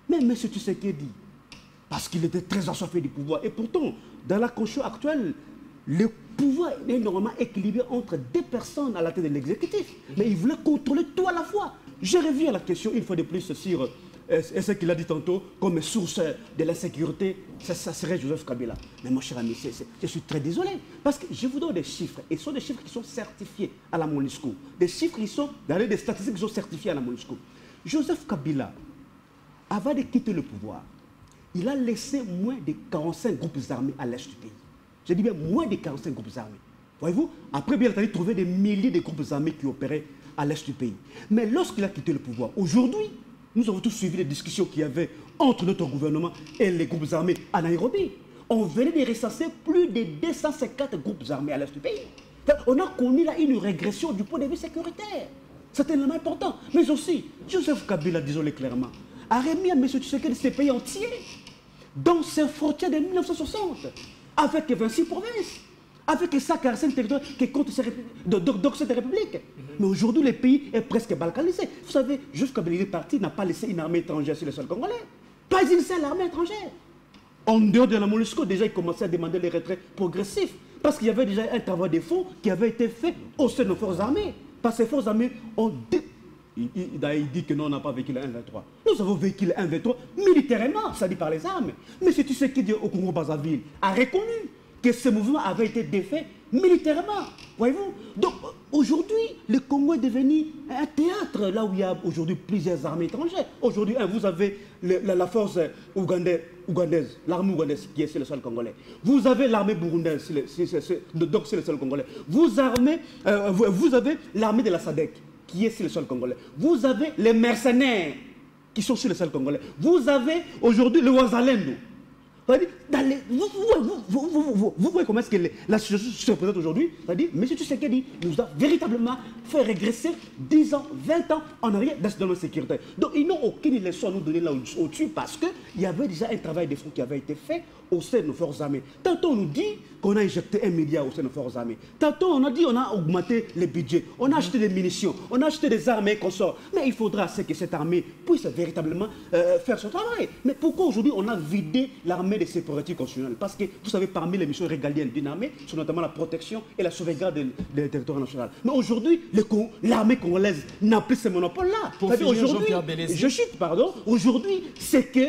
Mais M. Tshisekedi, parce qu'il était très assoiffé du pouvoir, et pourtant, dans la constitution actuelle, le pouvoir est normalement équilibré entre 2 personnes à la tête de l'exécutif. Mais il voulait contrôler tout à la fois. Je reviens à la question une fois de plus sur ce qu'il a dit tantôt comme source de l'insécurité, ça serait Joseph Kabila. Mais mon cher ami, je suis très désolé. Parce que je vous donne des chiffres, et ce sont des chiffres qui sont certifiés à la MONUSCO. Des chiffres qui sont, des statistiques qui sont certifiées à la MONUSCO. Joseph Kabila avant de quitter le pouvoir, il a laissé moins de 45 groupes armés à l'est du pays. Je dis bien moins de 45 groupes armés. Voyez-vous, après, bien entendu, trouver des milliers de groupes armés qui opéraient à l'est du pays. Mais lorsqu'il a quitté le pouvoir, aujourd'hui, nous avons tous suivi les discussions qu'il y avait entre notre gouvernement et les groupes armés à Nairobi. On venait de ressasser plus de 250 groupes armés à l'est du pays. On a connu là une régression du point de vue sécuritaire. C'est tellement important. Mais aussi, Joseph Kabila, disons-le clairement, a remis à M. Tshisekedi ces pays entiers dans ses frontières de 1960, avec 26 provinces, avec les 145 territoires qui comptent cette république. Mais aujourd'hui, le pays est presque balkanisé. Vous savez, Joseph Kabila est parti, n'a pas laissé une armée étrangère sur le sol congolais. Pas une seule armée étrangère. En dehors de la MONUSCO, déjà, il commençait à demander les retraits progressifs. Parce qu'il y avait déjà un travail de fond qui avait été fait au sein de nos forces armées. Parce que ces forces armées ont... Il dit que non, on n'a pas vécu le 1-23. Nous avons vécu le 1-23 militairement, ça dit par les armes. Mais c'est tout ce qui dit au Congo-Brazzaville a reconnu que ce mouvement avait été défait militairement. Voyez-vous? Donc aujourd'hui, le Congo est devenu un théâtre, là où il y a aujourd'hui plusieurs armées étrangères. Aujourd'hui, vous avez la force ougandaise, l'armée ougandaise qui est sur le sol congolais. Vous avez l'armée burundaise, donc sur le sol congolais. Vous avez l'armée de la SADC qui est sur le sol congolais. Vous avez les mercenaires qui sont sur le sol congolais. Vous avez aujourd'hui le Wazalendo. Vous voyez comment est-ce que la situation se présente aujourd'hui. C'est-à-dire, M. Tshisekedi nous a véritablement fait régresser 10 ans, 20 ans en arrière dans la sécurité. Donc, ils n'ont aucune leçon à nous donner là au-dessus parce qu'il y avait déjà un travail de fond qui avait été fait au sein de nos forces armées. Tantôt, on nous dit qu'on a injecté 1 milliard au sein de nos forces armées. Tantôt, on a dit qu'on a augmenté les budgets. On a acheté des munitions. On a acheté des armes et consorts. Mais il faudra que cette armée puisse véritablement faire son travail. Mais pourquoi aujourd'hui on a vidé l'armée de sécurité constitutionnelle? Parce que, vous savez, parmi les missions régaliennes d'une armée, sont notamment la protection et la sauvegarde des territoires nationaux. Mais aujourd'hui, l'armée congolaise n'a plus ce monopole-là. Aujourd'hui, je chute, pardon. Aujourd'hui, c'est que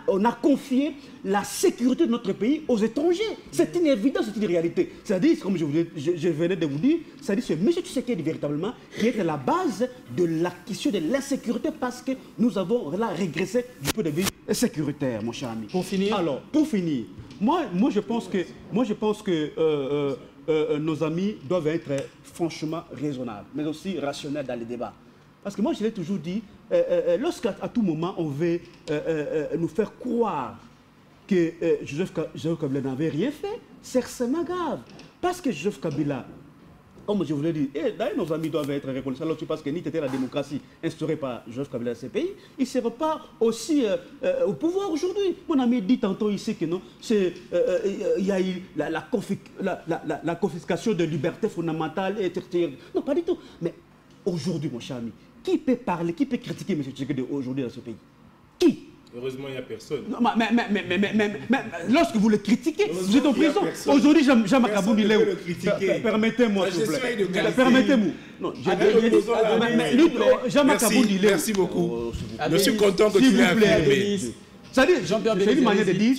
on a confié la sécurité de notre pays aux étrangers. C'est une évidence, c'est une réalité. C'est-à-dire, comme je venais de vous dire, c'est-à-dire que M. Tshisekedi véritablement qui est à la base de la question de l'insécurité parce que nous avons là régressé du point de vue sécuritaire, mon cher ami. Pour finir. Alors, pour finir, moi je pense que nos amis doivent être franchement raisonnables, mais aussi rationnels dans les débats. Parce que moi, je l'ai toujours dit, lorsqu'à tout moment, on veut nous faire croire que Joseph Kabila n'avait rien fait, c'est extrêmement grave. Parce que Joseph Kabila, comme je vous l'ai dit, d'ailleurs nos amis doivent être reconnaissants parce que ni était la démocratie instaurée par Joseph Kabila dans ces pays, il ne serait pas aussi au pouvoir aujourd'hui. Mon ami dit tantôt ici que non, il y a eu la confiscation de libertés fondamentales, etc. Non, pas du tout. Mais aujourd'hui, mon cher ami, qui peut parler, qui peut critiquer M. Tshisekedi aujourd'hui dans ce pays? Qui? Heureusement, il n'y a personne. Non, mais lorsque vous le critiquez, vous êtes en prison. Aujourd'hui, Jean Makaboun, il est où? Permettez-moi, s'il vous plaît. Permettez-moi. Jean Makaboun, il est où? Merci beaucoup. Je suis content que tu l'aies affirmé. C'est-à-dire, c'est une manière de dire.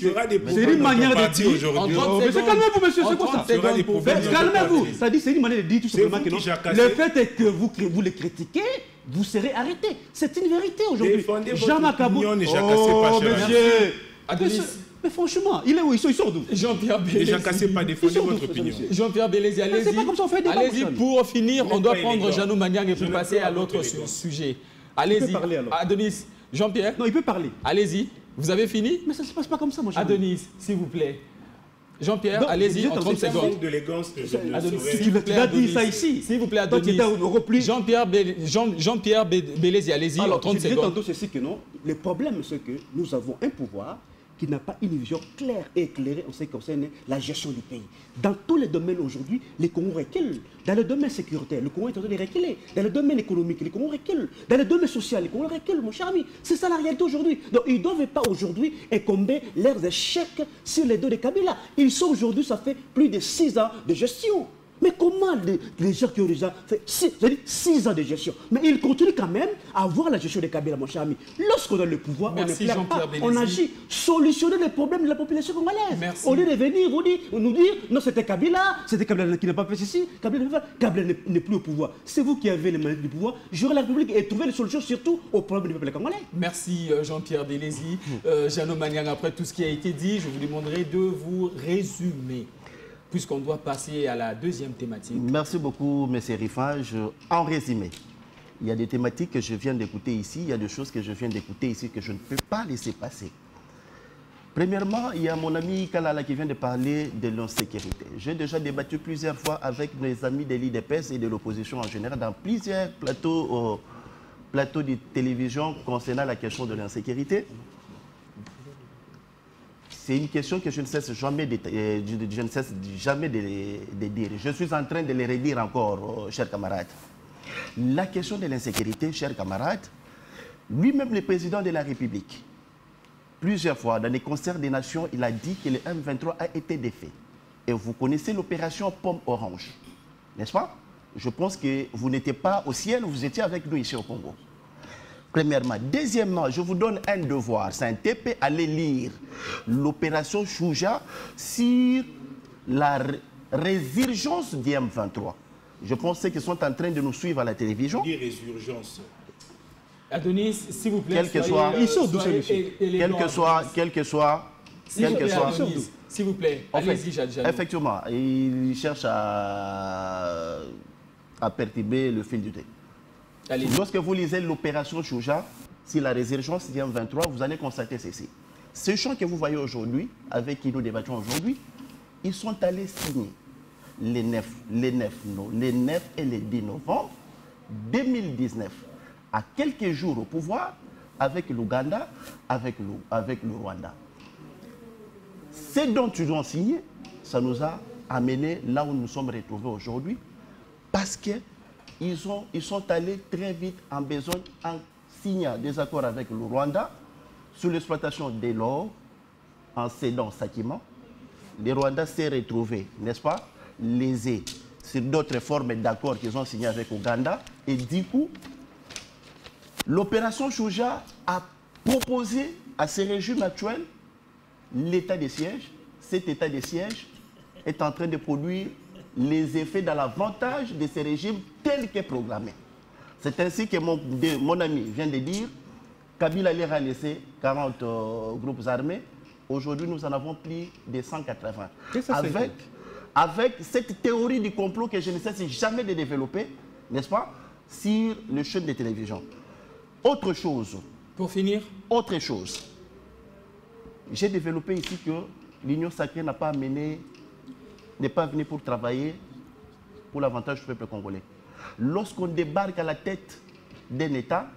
C'est une manière de dire. Calmez-vous, monsieur, c'est quoi ça? Calmez-vous. C'est-à-dire, c'est une manière de dire tout simplement que non. Le fait est que vous le critiquez, vous serez arrêté. C'est une vérité aujourd'hui. Jean Makaboun. Oh, monsieur. Mais franchement, il est où? Il sort d'où? Jean-Pierre Bélézy. Ne cassez pas, défendez votre opinion. Jean-Pierre Bélézy, allez-y. C'est pas comme ça on fait des débats. Allez-y, pour finir, on doit prendre Jeannot Maniang et pour passer à l'autre sujet. Allez-y. Adonis. Jean-Pierre. Non, il peut parler. Allez-y. Vous avez fini? Mais ça ne se passe pas comme ça, mon cher. Adonis, s'il vous plaît. Jean-Pierre, allez-y, en 30 secondes. Tu as dit ça ici. S'il vous plaît, Adonis. Jean-Pierre Bélézy, allez-y, en 30 secondes. Je disais tantôt ceci que non. Le problème, c'est que nous avons un pouvoir qui n'a pas une vision claire et éclairée en ce qui concerne la gestion du pays. Dans tous les domaines aujourd'hui, les Congos reculent. Dans le domaine sécuritaire, le Congo est en train de reculer. Dans le domaine économique, les Congos reculent. Dans le domaine social, les Congos reculent, mon cher ami. C'est ça la réalité aujourd'hui. Donc ils ne doivent pas aujourd'hui incomber leurs échecs sur les dos de Kabila. Ils sont aujourd'hui, ça fait plus de 6 ans de gestion. Mais comment les gens qui ont déjà fait 6 ans de gestion, mais ils continuent quand même à avoir la gestion des Kabila, mon cher ami. Lorsqu'on a le pouvoir, merci, on ne plaît pas, on agit, solutionner les problèmes de la population congolaise. Merci. Au lieu de venir nous dire, non, c'était Kabila qui n'a pas fait ceci, Kabila n'est plus au pouvoir. C'est vous qui avez les manettes du pouvoir, gérer la République et trouver les solutions surtout aux problèmes du peuple congolais. Merci Jean-Pierre Délézy. Jeannot Maniang, après tout ce qui a été dit, je vous demanderai de vous résumer, puisqu'on doit passer à la deuxième thématique. Merci beaucoup, M. Rifage. En résumé, il y a des thématiques que je viens d'écouter ici, il y a des choses que je viens d'écouter ici que je ne peux pas laisser passer. Premièrement, il y a mon ami Kalala qui vient de parler de l'insécurité. J'ai déjà débattu plusieurs fois avec mes amis de l'IDPS et de l'opposition en général dans plusieurs plateaux de télévision concernant la question de l'insécurité. C'est une question que je ne cesse jamais de dire. Je suis en train de le redire encore, chers camarades. La question de l'insécurité, chers camarades, lui-même le président de la République, plusieurs fois dans les concerts des nations, il a dit que le M23 a été défait. Et vous connaissez l'opération Pomme Orange, n'est-ce pas? Je pense que vous n'étiez pas au ciel, vous étiez avec nous ici au Congo. Premièrement. Deuxièmement, je vous donne un devoir, c'est un TP, allez lire l'opération Chouja sur la résurgence du M23. Je pense qu'ils sont en train de nous suivre à la télévision. Dire résurgence. Adonis, s'il vous plaît, quel que soit, s'il vous plaît, allez-y, Jadjano. Effectivement, il cherche à perturber le fil du thé. Lorsque vous lisez l'opération Chouja, sur la résurgence du M23, vous allez constater ceci. Ces gens que vous voyez aujourd'hui, avec qui nous débattons aujourd'hui, ils sont allés signer les 9 et les 10 novembre 2019, à quelques jours au pouvoir, avec l'Ouganda, avec le Rwanda. Ce dont ils ont signé, ça nous a amené là où nous sommes retrouvés aujourd'hui, parce qu'ils sont allés très vite en besogne en signant des accords avec le Rwanda sur l'exploitation de l'or en cédant Sakima. Le Rwanda s'est retrouvé, n'est-ce pas, lésé sur d'autres formes d'accords qu'ils ont signés avec l'Ouganda. Et du coup, l'opération Chouja a proposé à ce régime actuel l'état de siège. Cet état de siège est en train de produire les effets dans l'avantage de ce régime tel que programmé. C'est ainsi que mon ami vient de dire, Kabila a laissé 40 groupes armés. Aujourd'hui, nous en avons plus de 180. Avec cette théorie du complot que je ne cesse jamais de développer, n'est-ce pas, sur le chaîne de télévision. Autre chose. Pour finir. Autre chose. J'ai développé ici que l'Union sacrée n'est pas venue pour travailler pour l'avantage du peuple congolais. Lorsqu'on débarque à la tête d'un État,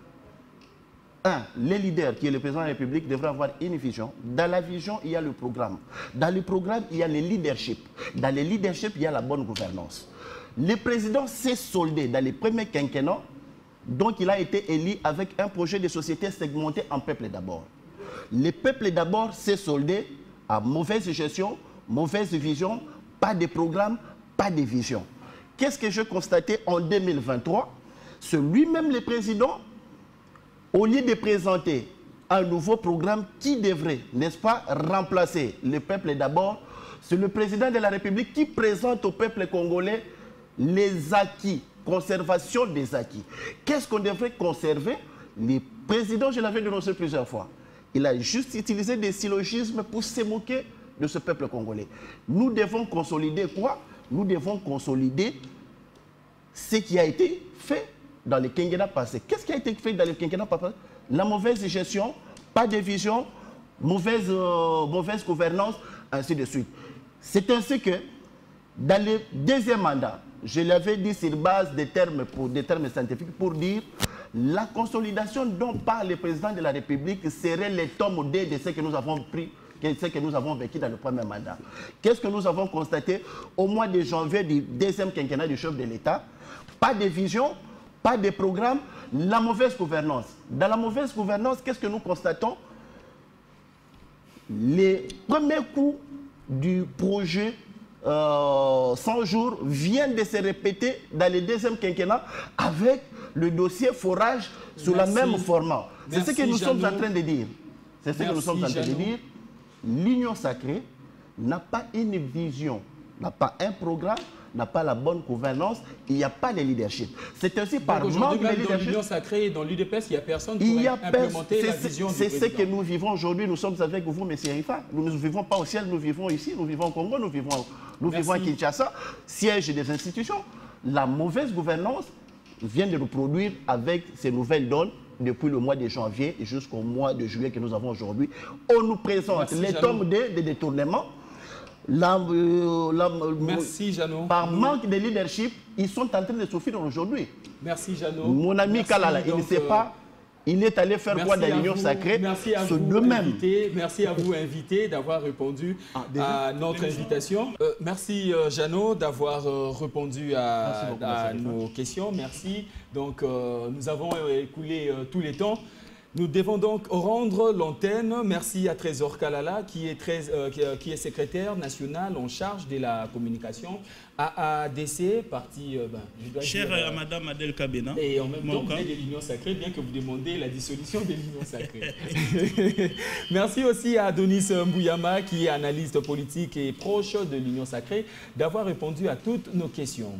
le leader, qui est le président de la République, devrait avoir une vision. Dans la vision, il y a le programme. Dans le programme, il y a le leadership. Dans le leadership, il y a la bonne gouvernance. Le président s'est soldé dans les premiers quinquennats, donc il a été élu avec un projet de société segmenté en peuple d'abord. Le peuple d'abord s'est soldé à mauvaise gestion, mauvaise vision, pas de programme, pas de vision. Qu'est-ce que j'ai constaté en 2023? C'est lui-même le président, au lieu de présenter un nouveau programme qui devrait, n'est-ce pas, remplacer le peuple d'abord, c'est le président de la République qui présente au peuple congolais les acquis, conservation des acquis. Qu'est-ce qu'on devrait conserver? Le président, je l'avais dénoncé plusieurs fois, il a juste utilisé des syllogismes pour se moquer de ce peuple congolais. Nous devons consolider quoi? Nous devons consolider ce qui a été fait dans le quinquennat passé. Qu'est-ce qui a été fait dans le quinquennat passé? La mauvaise gestion, pas de vision, mauvaise gouvernance, ainsi de suite. C'est ainsi que, dans le deuxième mandat, je l'avais dit sur base des termes scientifiques pour dire la consolidation dont parle le président de la République serait le tome 2 de ce que nous avons pris, ce que nous avons vécu dans le premier mandat. Qu'est-ce que nous avons constaté au mois de janvier du deuxième quinquennat du chef de l'État? Pas de vision, pas de programme, la mauvaise gouvernance. Dans la mauvaise gouvernance, qu'est-ce que nous constatons? Les premiers coups du projet 100 jours viennent de se répéter dans le deuxième quinquennat avec le dossier forage sous le même format. C'est ce que nous sommes en train de dire. C'est ce que nous sommes en train de dire. L'Union sacrée n'a pas une vision, n'a pas un programme, n'a pas la bonne gouvernance, il n'y a pas de leadership. C'est aussi par manque de leadership. Dans l'Union sacrée et dans l'UDPS, il n'y a personne pour implémenter la vision du président. C'est ce que nous vivons aujourd'hui. Nous sommes avec vous, M. Rifa. Nous ne vivons pas au ciel, nous vivons ici, nous vivons au Congo, nous vivons à Kinshasa, siège des institutions. La mauvaise gouvernance vient de reproduire avec ces nouvelles donnes depuis le mois de janvier jusqu'au mois de juillet que nous avons aujourd'hui. On nous présente les tomes de détournement. Merci, Jeannot. Par manque de leadership, ils sont en train de souffrir aujourd'hui. Merci, Jeannot. Mon ami Kalala, il ne sait pas. Il est allé faire quoi dans l'Union sacrée? Merci à vous, invité. Merci à vous, invité, d'avoir répondu à notre invitation. Merci, Jeannot, d'avoir répondu à nos questions. Merci. Donc, nous avons écoulé tous les temps. Nous devons donc rendre l'antenne. Merci à Trésor Kalala, qui est secrétaire national en charge de la communication à ADC, parti... Cher à Madame Adel Kabena. Et en même temps, vous êtes de l'Union sacrée, bien que vous demandez la dissolution de l'Union sacrée. Merci aussi à Adonis Mbouyama, qui est analyste politique et proche de l'Union sacrée, d'avoir répondu à toutes nos questions.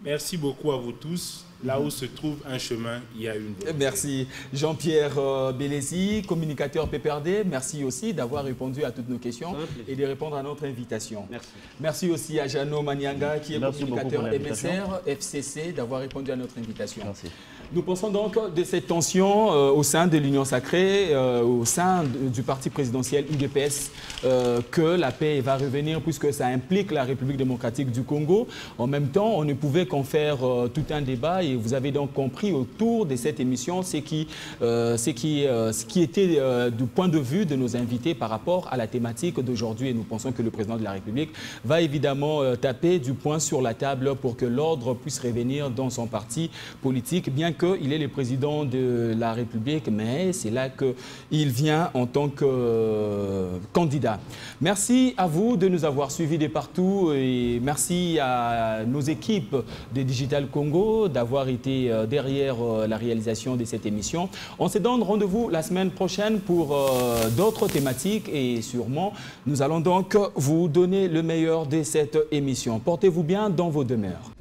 Merci beaucoup à vous tous. Là où se trouve un chemin, il y a une voie. Merci. Jean-Pierre Bélézy, communicateur PPRD, merci aussi d'avoir répondu à toutes nos questions et de répondre à notre invitation. Merci. Merci aussi à Jeannot Manianga, qui est communicateur MSR, FCC, d'avoir répondu à notre invitation. Merci. Nous pensons donc de cette tension au sein de l'Union sacrée, au sein du parti présidentiel UDPS, que la paix va revenir puisque ça implique la République démocratique du Congo. En même temps, on ne pouvait qu'en faire tout un débat et vous avez donc compris autour de cette émission ce qui était du point de vue de nos invités par rapport à la thématique d'aujourd'hui. Et nous pensons que le président de la République va évidemment taper du poing sur la table pour que l'ordre puisse revenir dans son parti politique, bien qu'il est le président de la République, mais c'est là qu'il vient en tant que candidat. Merci à vous de nous avoir suivis de partout et merci à nos équipes de Digital Congo d'avoir été derrière la réalisation de cette émission. On se donne rendez-vous la semaine prochaine pour d'autres thématiques et sûrement nous allons donc vous donner le meilleur de cette émission. Portez-vous bien dans vos demeures.